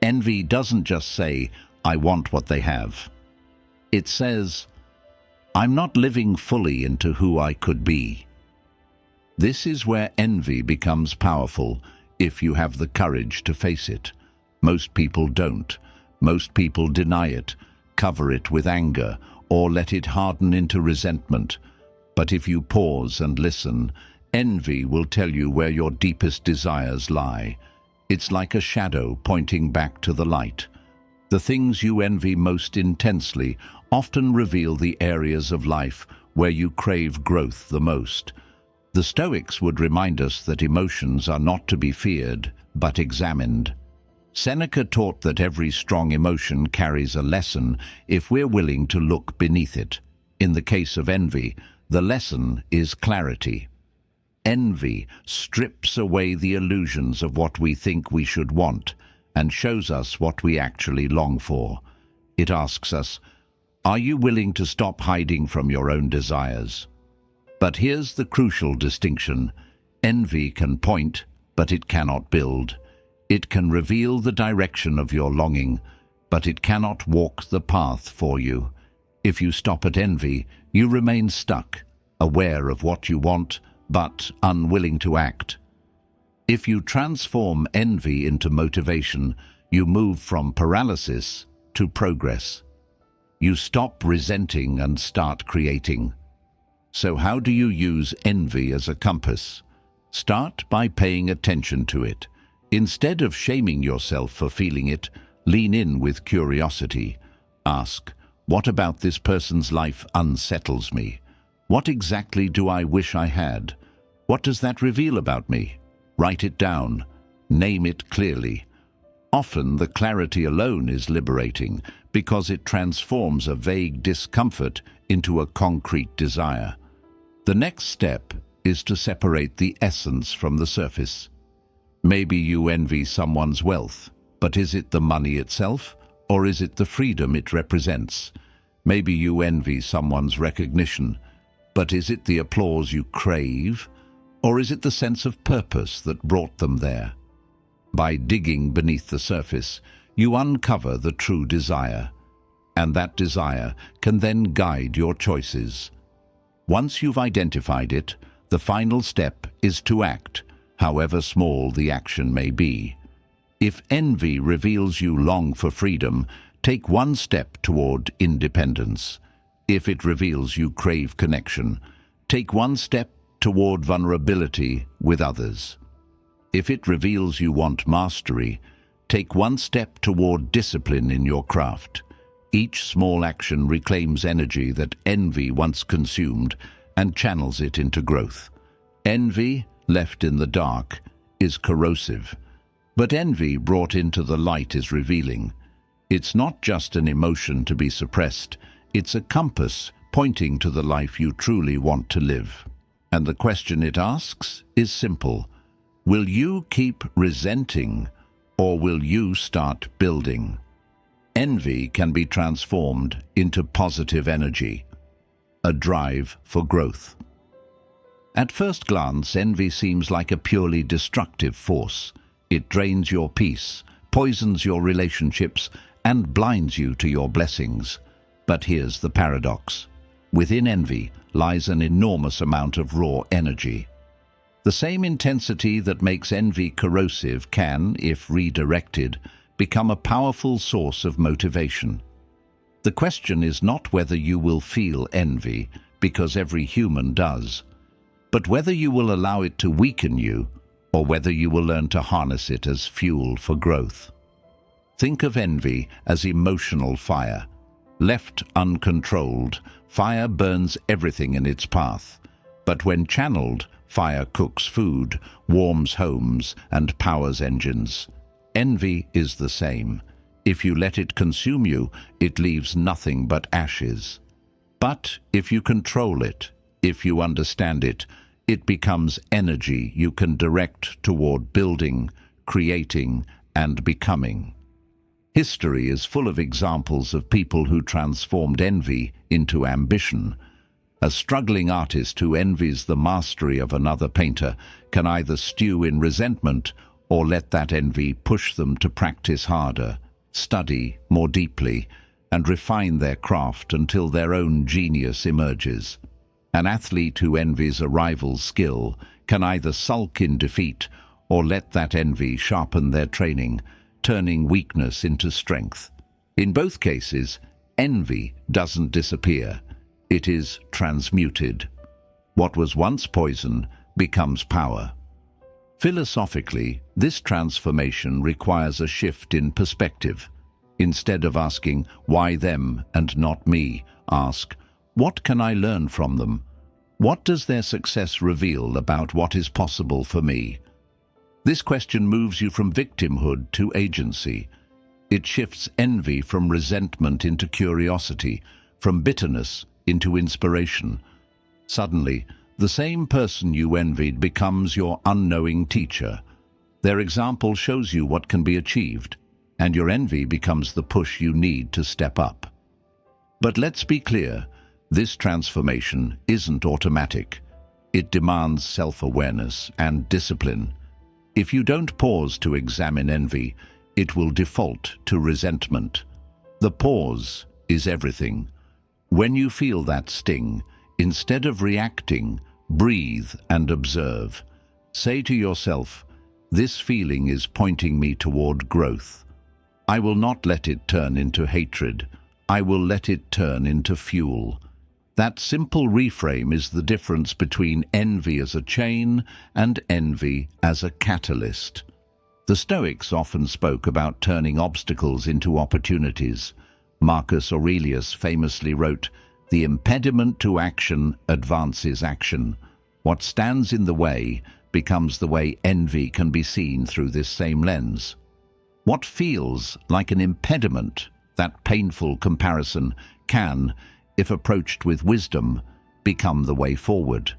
Envy doesn't just say, "I want what they have." It says, "I'm not living fully into who I could be." This is where envy becomes powerful, if you have the courage to face it. Most people don't. Most people deny it, cover it with anger, or let it harden into resentment. But if you pause and listen, envy will tell you where your deepest desires lie. It's like a shadow pointing back to the light. The things you envy most intensely often reveal the areas of life where you crave growth the most. The Stoics would remind us that emotions are not to be feared, but examined. Seneca taught that every strong emotion carries a lesson if we're willing to look beneath it. In the case of envy, the lesson is clarity. Envy strips away the illusions of what we think we should want and shows us what we actually long for. It asks us, are you willing to stop hiding from your own desires? But here's the crucial distinction. Envy can point, but it cannot build. It can reveal the direction of your longing, but it cannot walk the path for you. If you stop at envy, you remain stuck, aware of what you want, but unwilling to act. If you transform envy into motivation, you move from paralysis to progress. You stop resenting and start creating. So how do you use envy as a compass? Start by paying attention to it. Instead of shaming yourself for feeling it, lean in with curiosity. Ask, what about this person's life unsettles me? What exactly do I wish I had? What does that reveal about me? Write it down. Name it clearly. Often the clarity alone is liberating because it transforms a vague discomfort into a concrete desire. The next step is to separate the essence from the surface. Maybe you envy someone's wealth, but is it the money itself, or is it the freedom it represents? Maybe you envy someone's recognition, but is it the applause you crave, or is it the sense of purpose that brought them there? By digging beneath the surface, you uncover the true desire, and that desire can then guide your choices. Once you've identified it, the final step is to act, however small the action may be. If envy reveals you long for freedom, take one step toward independence. If it reveals you crave connection, take one step toward vulnerability with others. If it reveals you want mastery, take one step toward discipline in your craft. Each small action reclaims energy that envy once consumed and channels it into growth. Envy, left in the dark, is corrosive, but envy brought into the light is revealing. It's not just an emotion to be suppressed, it's a compass pointing to the life you truly want to live. And the question it asks is simple. Will you keep resenting, or will you start building? Envy can be transformed into positive energy, a drive for growth. At first glance, envy seems like a purely destructive force. It drains your peace, poisons your relationships, and blinds you to your blessings. But here's the paradox. Within envy lies an enormous amount of raw energy. The same intensity that makes envy corrosive can, if redirected, become a powerful source of motivation. The question is not whether you will feel envy, because every human does, but whether you will allow it to weaken you, or whether you will learn to harness it as fuel for growth. Think of envy as emotional fire. Left uncontrolled, fire burns everything in its path. But when channeled, fire cooks food, warms homes, and powers engines. Envy is the same. If you let it consume you, it leaves nothing but ashes. But if you control it, if you understand it, it becomes energy you can direct toward building, creating, and becoming. History is full of examples of people who transformed envy into ambition. A struggling artist who envies the mastery of another painter can either stew in resentment or let that envy push them to practice harder, study more deeply, and refine their craft until their own genius emerges. An athlete who envies a rival's skill can either sulk in defeat or let that envy sharpen their training, turning weakness into strength. In both cases, envy doesn't disappear. It is transmuted. What was once poison becomes power. Philosophically, this transformation requires a shift in perspective. Instead of asking, "Why them and not me?" ask, "What can I learn from them? What does their success reveal about what is possible for me?" This question moves you from victimhood to agency. It shifts envy from resentment into curiosity, from bitterness into inspiration. Suddenly, the same person you envied becomes your unknowing teacher. Their example shows you what can be achieved, and your envy becomes the push you need to step up. But let's be clear, this transformation isn't automatic. It demands self-awareness and discipline. If you don't pause to examine envy, it will default to resentment. The pause is everything. When you feel that sting, instead of reacting, breathe and observe. Say to yourself, "This feeling is pointing me toward growth. I will not let it turn into hatred. I will let it turn into fuel." That simple reframe is the difference between envy as a chain and envy as a catalyst. The Stoics often spoke about turning obstacles into opportunities. Marcus Aurelius famously wrote, "The impediment to action advances action. What stands in the way becomes the way." Envy can be seen through this same lens. What feels like an impediment, that painful comparison, can, if approached with wisdom, become the way forward.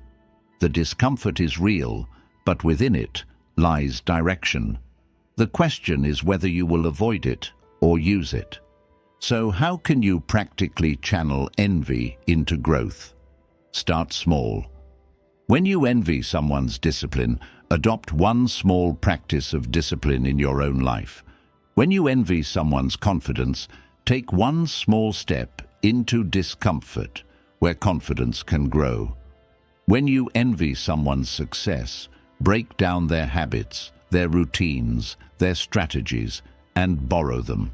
The discomfort is real, but within it lies direction. The question is whether you will avoid it or use it. So how can you practically channel envy into growth? Start small. When you envy someone's discipline, adopt one small practice of discipline in your own life. When you envy someone's confidence, take one small step into discomfort, where confidence can grow. When you envy someone's success, break down their habits, their routines, their strategies, and borrow them.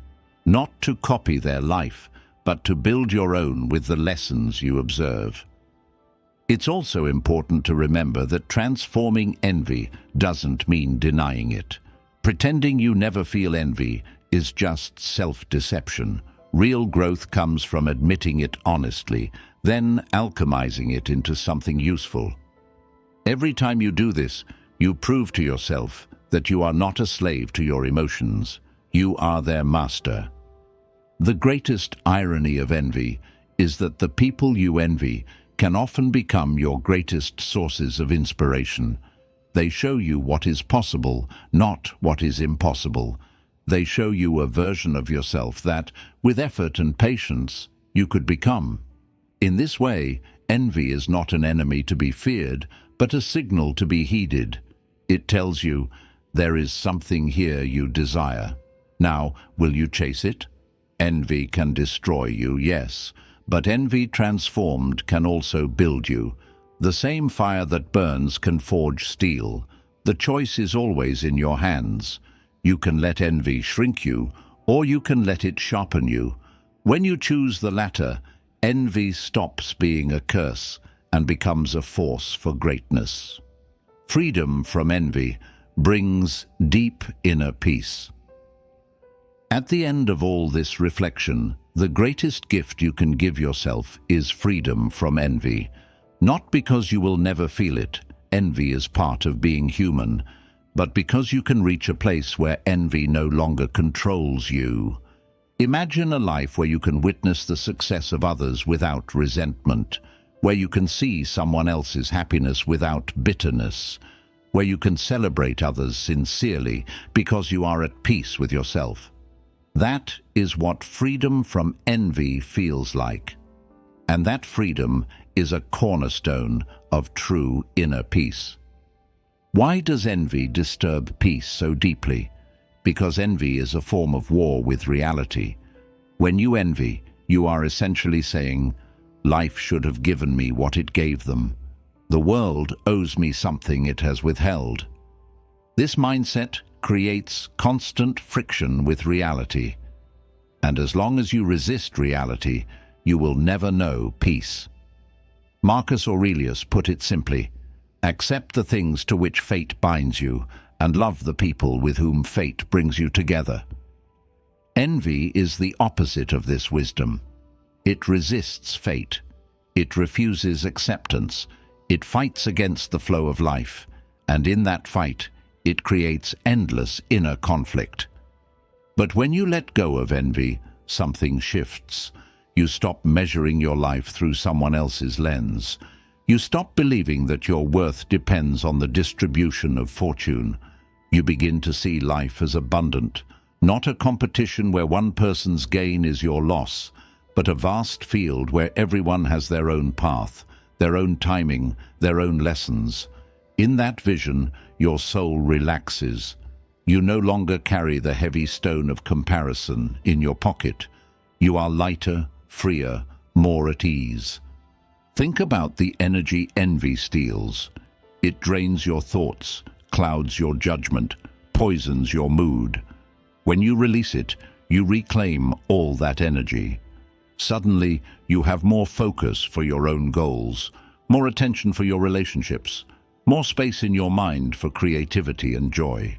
Not to copy their life, but to build your own with the lessons you observe. It's also important to remember that transforming envy doesn't mean denying it. Pretending you never feel envy is just self-deception. Real growth comes from admitting it honestly, then alchemizing it into something useful. Every time you do this, you prove to yourself that you are not a slave to your emotions. You are their master. The greatest irony of envy is that the people you envy can often become your greatest sources of inspiration. They show you what is possible, not what is impossible. They show you a version of yourself that, with effort and patience, you could become. In this way, envy is not an enemy to be feared, but a signal to be heeded. It tells you, there is something here you desire. Now, will you chase it? Envy can destroy you, yes, but envy transformed can also build you. The same fire that burns can forge steel. The choice is always in your hands. You can let envy shrink you, or you can let it sharpen you. When you choose the latter, envy stops being a curse and becomes a force for greatness. Freedom from envy brings deep inner peace. At the end of all this reflection, the greatest gift you can give yourself is freedom from envy. Not because you will never feel it, envy is part of being human, but because you can reach a place where envy no longer controls you. Imagine a life where you can witness the success of others without resentment, where you can see someone else's happiness without bitterness, where you can celebrate others sincerely because you are at peace with yourself. That is what freedom from envy feels like. And that freedom is a cornerstone of true inner peace. Why does envy disturb peace so deeply? Because envy is a form of war with reality. When you envy, you are essentially saying, life should have given me what it gave them. The world owes me something it has withheld. This mindset creates constant friction with reality. And as long as you resist reality, you will never know peace. Marcus Aurelius put it simply, accept the things to which fate binds you, and love the people with whom fate brings you together. Envy is the opposite of this wisdom. It resists fate. It refuses acceptance. It fights against the flow of life, and in that fight, it creates endless inner conflict. But when you let go of envy, something shifts. You stop measuring your life through someone else's lens. You stop believing that your worth depends on the distribution of fortune. You begin to see life as abundant, not a competition where one person's gain is your loss, but a vast field where everyone has their own path, their own timing, their own lessons. In that vision, your soul relaxes. You no longer carry the heavy stone of comparison in your pocket. You are lighter, freer, more at ease. Think about the energy envy steals. It drains your thoughts, clouds your judgment, poisons your mood. When you release it, you reclaim all that energy. Suddenly, you have more focus for your own goals, more attention for your relationships, more space in your mind for creativity and joy.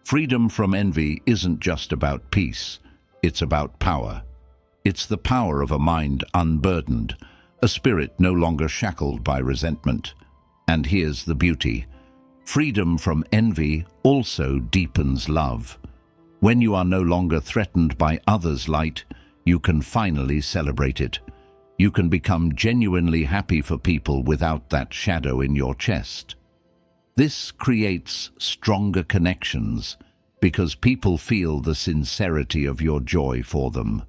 Freedom from envy isn't just about peace, it's about power. It's the power of a mind unburdened, a spirit no longer shackled by resentment. And here's the beauty. Freedom from envy also deepens love. When you are no longer threatened by others' light, you can finally celebrate it. You can become genuinely happy for people without that shadow in your chest. This creates stronger connections because people feel the sincerity of your joy for them.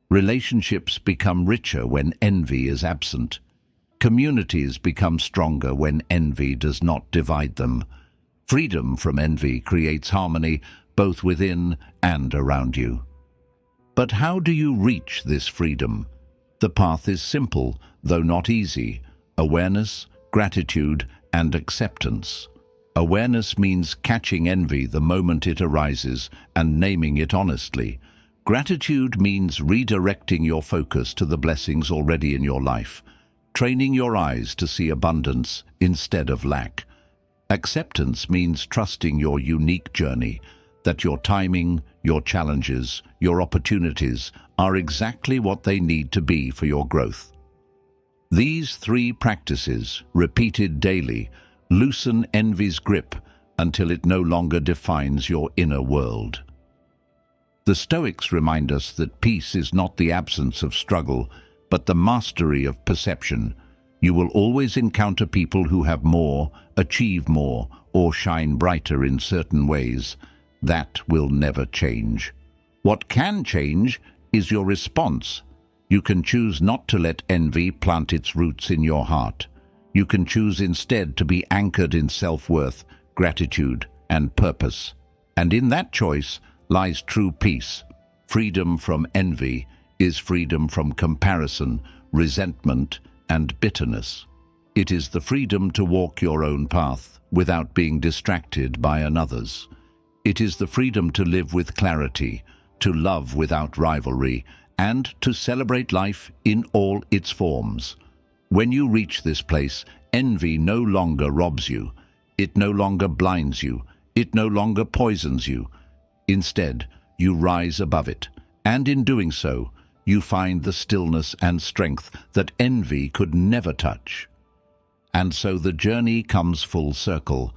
Relationships become richer when envy is absent. Communities become stronger when envy does not divide them. Freedom from envy creates harmony both within and around you. But how do you reach this freedom? The path is simple, though not easy. Awareness, gratitude, and acceptance. Awareness means catching envy the moment it arises and naming it honestly. Gratitude means redirecting your focus to the blessings already in your life, training your eyes to see abundance instead of lack. Acceptance means trusting your unique journey, that your timing, your challenges, your opportunities are exactly what they need to be for your growth. These three practices, repeated daily, loosen envy's grip until it no longer defines your inner world. The Stoics remind us that peace is not the absence of struggle, but the mastery of perception. You will always encounter people who have more, achieve more, or shine brighter in certain ways. That will never change. What can change is your response. You can choose not to let envy plant its roots in your heart. You can choose instead to be anchored in self-worth, gratitude, and purpose. And in that choice lies true peace. Freedom from envy is freedom from comparison, resentment, and bitterness. It is the freedom to walk your own path without being distracted by another's. It is the freedom to live with clarity, to love without rivalry, and to celebrate life in all its forms. When you reach this place, envy no longer robs you. It no longer blinds you. It no longer poisons you. Instead, you rise above it, and in doing so, you find the stillness and strength that envy could never touch. And so the journey comes full circle.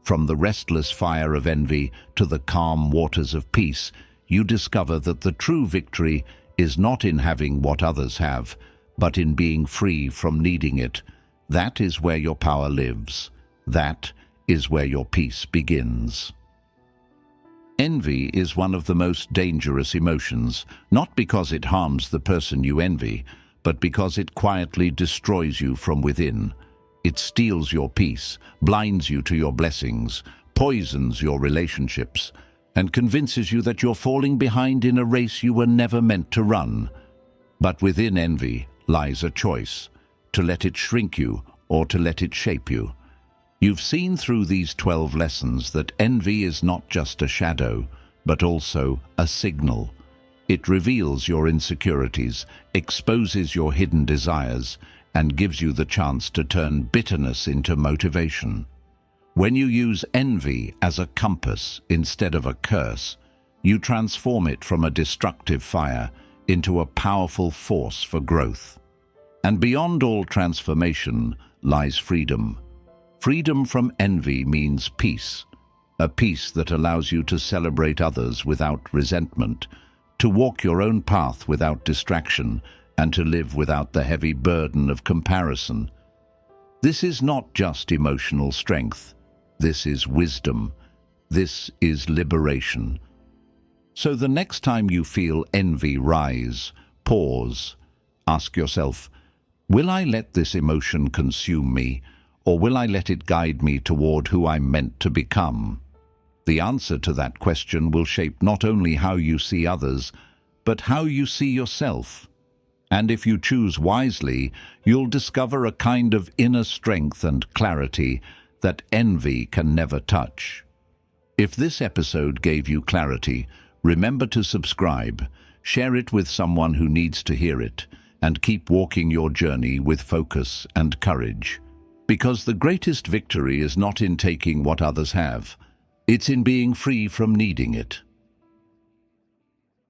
From the restless fire of envy to the calm waters of peace, you discover that the true victory is not in having what others have, but in being free from needing it. That is where your power lives. That is where your peace begins. Envy is one of the most dangerous emotions, not because it harms the person you envy, but because it quietly destroys you from within. It steals your peace, blinds you to your blessings, poisons your relationships, and convinces you that you're falling behind in a race you were never meant to run. But within envy lies a choice, to let it shrink you or to let it shape you. You've seen through these 12 lessons that envy is not just a shadow, but also a signal. It reveals your insecurities, exposes your hidden desires, and gives you the chance to turn bitterness into motivation. When you use envy as a compass instead of a curse, you transform it from a destructive fire into a powerful force for growth. And beyond all transformation lies freedom. Freedom from envy means peace, a peace that allows you to celebrate others without resentment, to walk your own path without distraction, and to live without the heavy burden of comparison. This is not just emotional strength. This is wisdom. This is liberation. So the next time you feel envy rise, pause. Ask yourself, will I let this emotion consume me, or will I let it guide me toward who I'm meant to become? The answer to that question will shape not only how you see others, but how you see yourself. And if you choose wisely, you'll discover a kind of inner strength and clarity that envy can never touch. If this episode gave you clarity, remember to subscribe, share it with someone who needs to hear it, and keep walking your journey with focus and courage. Because the greatest victory is not in taking what others have, it's in being free from needing it.